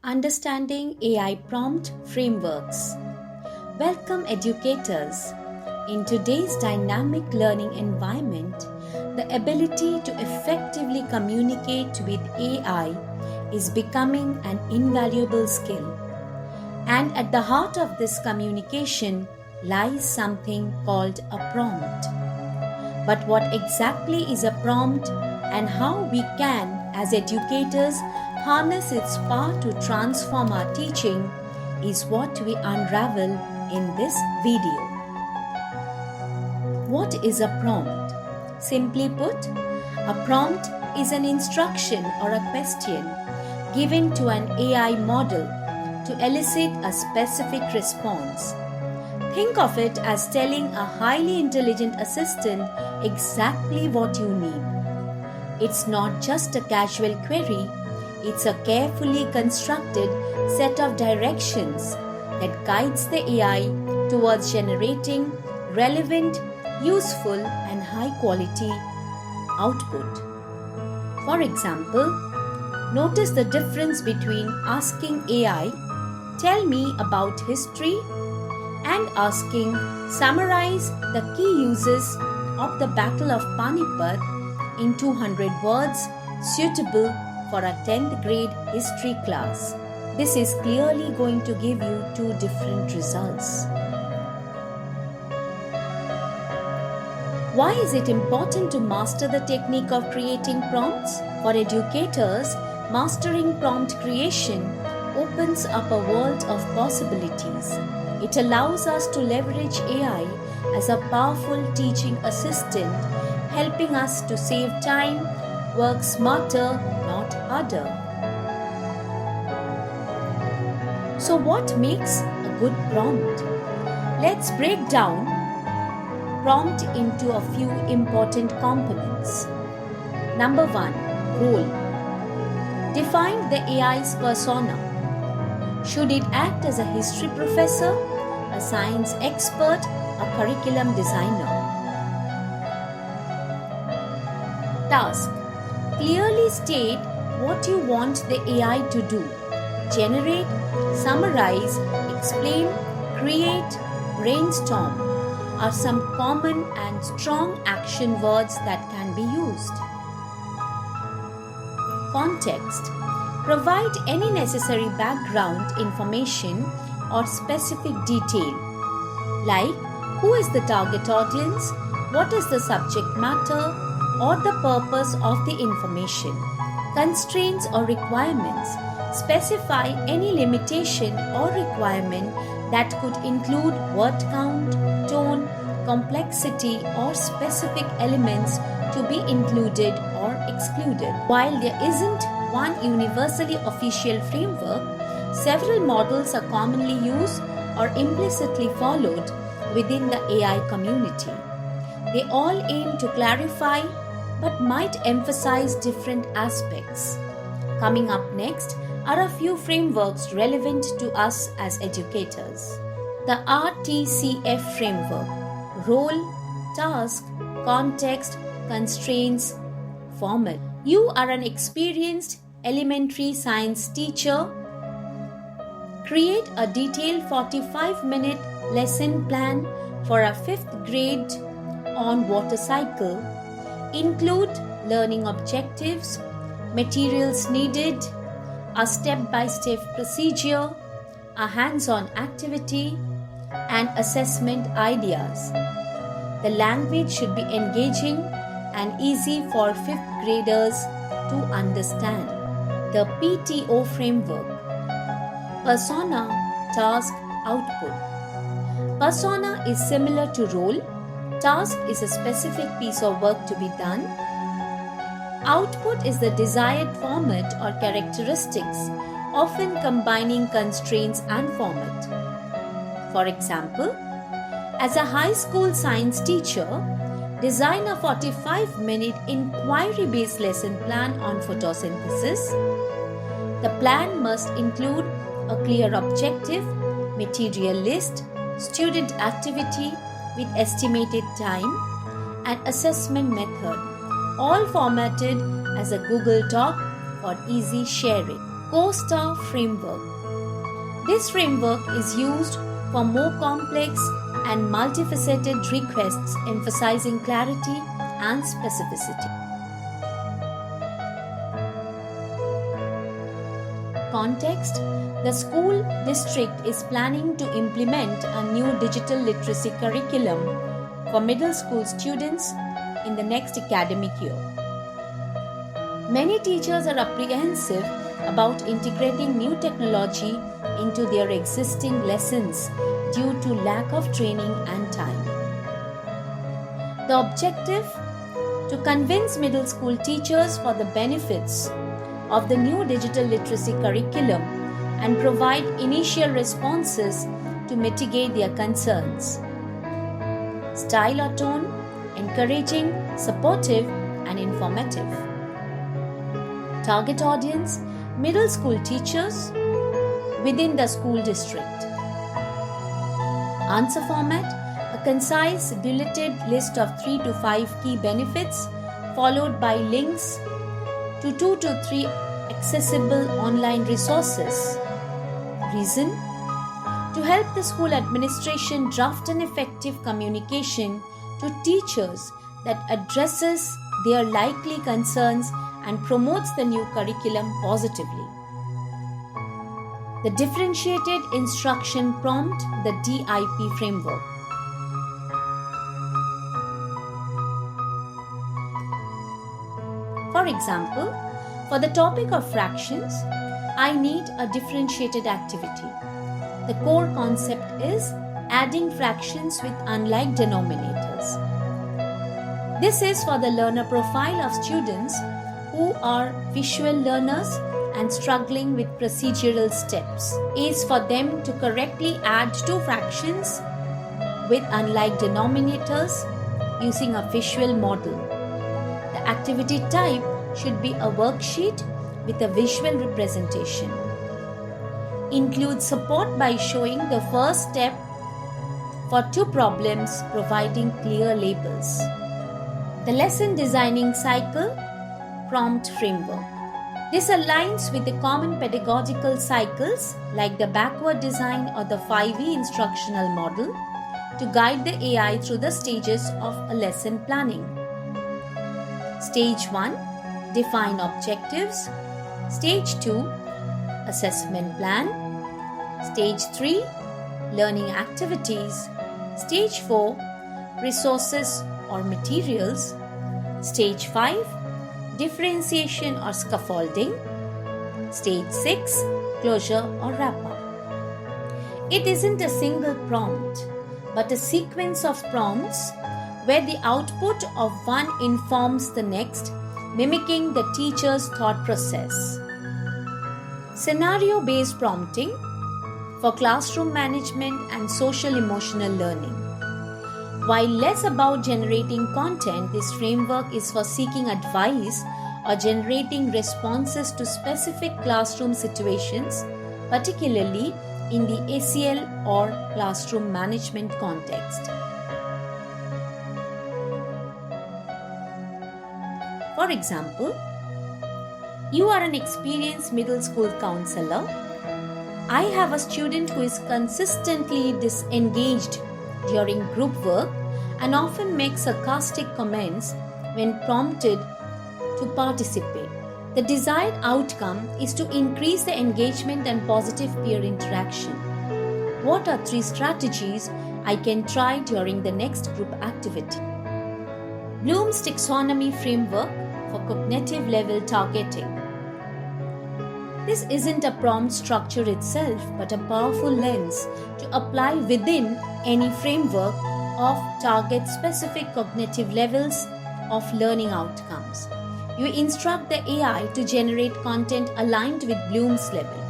Understanding AI Prompt Frameworks. Welcome, educators. In today's dynamic learning environment, the ability to effectively communicate with AI is becoming an invaluable skill. And at the heart of this communication lies something called a prompt. But what exactly is a prompt and how we can, as educators, harness its power to transform our teaching is what we unravel in this video. What is a prompt? Simply put, a prompt is an instruction or a question given to an AI model to elicit a specific response. Think of it as telling a highly intelligent assistant exactly what you need. It's not just a casual query, it's a carefully constructed set of directions that guides the AI towards generating relevant, useful, and high quality output. For example, notice the difference between asking AI, "Tell me about history," and asking, "Summarize the key uses of the Battle of Panipat in 200 words suitable for a 10th grade history class." This is clearly going to give you two different results. Why is it important to master the technique of creating prompts? For educators, mastering prompt creation opens up a world of possibilities. It allows us to leverage AI as a powerful teaching assistant, helping us to save time, work smarter, not harder. So, what makes a good prompt? Let's break down prompt into a few important components. Number 1, role. Define the AI's persona. Should it act as a history professor, a science expert, a curriculum designer? Task. Clearly state what you want the AI to do. Generate, summarize, explain, create, brainstorm are some common and strong action words that can be used. Context. Provide any necessary background information or specific detail, like who is the target audience, what is the subject matter, or the purpose of the information. Constraints or requirements. Specify any limitation or requirement that could include word count, tone, complexity, or specific elements to be included or excluded. While there isn't one universally official framework, several models are commonly used or implicitly followed within the AI community. They all aim to clarify but might emphasize different aspects. Coming up next are a few frameworks relevant to us as educators. The RTCF framework: role, task, context, constraints, format. You are an experienced elementary science teacher. Create a detailed 45-minute lesson plan for a 5th grade on water cycle. Include learning objectives, materials needed, a step-by-step procedure, a hands-on activity, and assessment ideas. The language should be engaging and easy for 5th graders to understand. The PTO framework: persona, task, output. Persona is similar to role. Task is a specific piece of work to be done. Output is the desired format or characteristics, often combining constraints and format. For example, as a high school science teacher, design a 45-minute inquiry-based lesson plan on photosynthesis. The plan must include a clear objective, material list, student activity with estimated time, and assessment method, all formatted as a Google Doc for easy sharing. CoStar framework. This framework is used for more complex and multifaceted requests, emphasizing clarity and specificity. Context: the school district is planning to implement a new digital literacy curriculum for middle school students in the next academic year. Many teachers are apprehensive about integrating new technology into their existing lessons due to lack of training and time. The objective: to convince middle school teachers for the benefits of the new digital literacy curriculum and provide initial responses to mitigate their concerns. Style or tone: encouraging, supportive, and informative. Target audience: middle school teachers within the school district. Answer format: a concise bulleted list of 3 to 5 key benefits, followed by links to 2 to 3 accessible online resources. Reason: to help the school administration draft an effective communication to teachers that addresses their likely concerns and promotes the new curriculum positively. The differentiated instruction prompt, the DIP framework. For example, for the topic of fractions, I need a differentiated activity. The core concept is adding fractions with unlike denominators. This is for the learner profile of students who are visual learners and struggling with procedural steps. Is for them to correctly add two fractions with unlike denominators using a visual model. The activity type should be a worksheet with a visual representation. Include support by showing the first step for two problems, providing clear labels. The lesson designing cycle prompt framework. This aligns with the common pedagogical cycles like the backward design or the 5E instructional model to guide the AI through the stages of a lesson planning. Stage 1: define objectives. Stage 2: assessment plan. Stage 3: learning activities. Stage 4: resources or materials. Stage 5: differentiation or scaffolding. Stage 6: closure or wrap up. It isn't a single prompt, but a sequence of prompts where the output of one informs the next, mimicking the teacher's thought process. Scenario-based prompting for classroom management and social emotional learning. While less about generating content, this framework is for seeking advice or generating responses to specific classroom situations, particularly in the ACL or classroom management context. For example, you are an experienced middle school counselor. I have a student who is consistently disengaged during group work and often makes sarcastic comments when prompted to participate. The desired outcome is to increase the engagement and positive peer interaction. What are 3 strategies I can try during the next group activity? Bloom's taxonomy framework for cognitive level targeting. This isn't a prompt structure itself, but a powerful lens to apply within any framework of target specific cognitive levels of learning outcomes. You instruct the AI to generate content aligned with Bloom's level.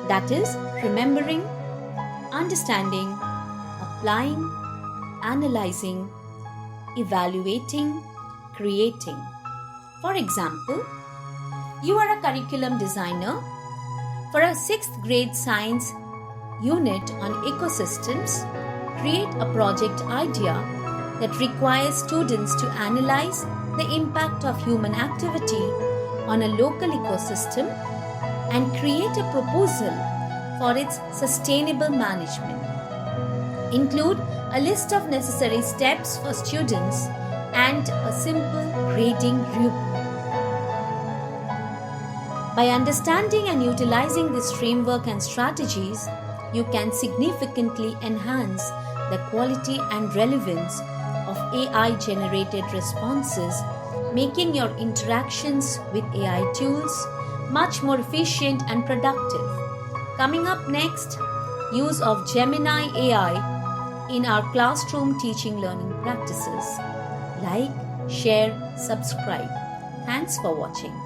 That is, remembering, understanding, applying, analyzing, evaluating, creating. For example, you are a curriculum designer for a 6th grade science unit on ecosystems. Create a project idea that requires students to analyze the impact of human activity on a local ecosystem and create a proposal for its sustainable management. Include a list of necessary steps for students and a simple grading rubric. By understanding and utilizing this framework and strategies, you can significantly enhance the quality and relevance of AI-generated responses, making your interactions with AI tools much more efficient and productive. Coming up next, use of Gemini AI in our classroom teaching learning practices. Like, share, subscribe. Thanks for watching.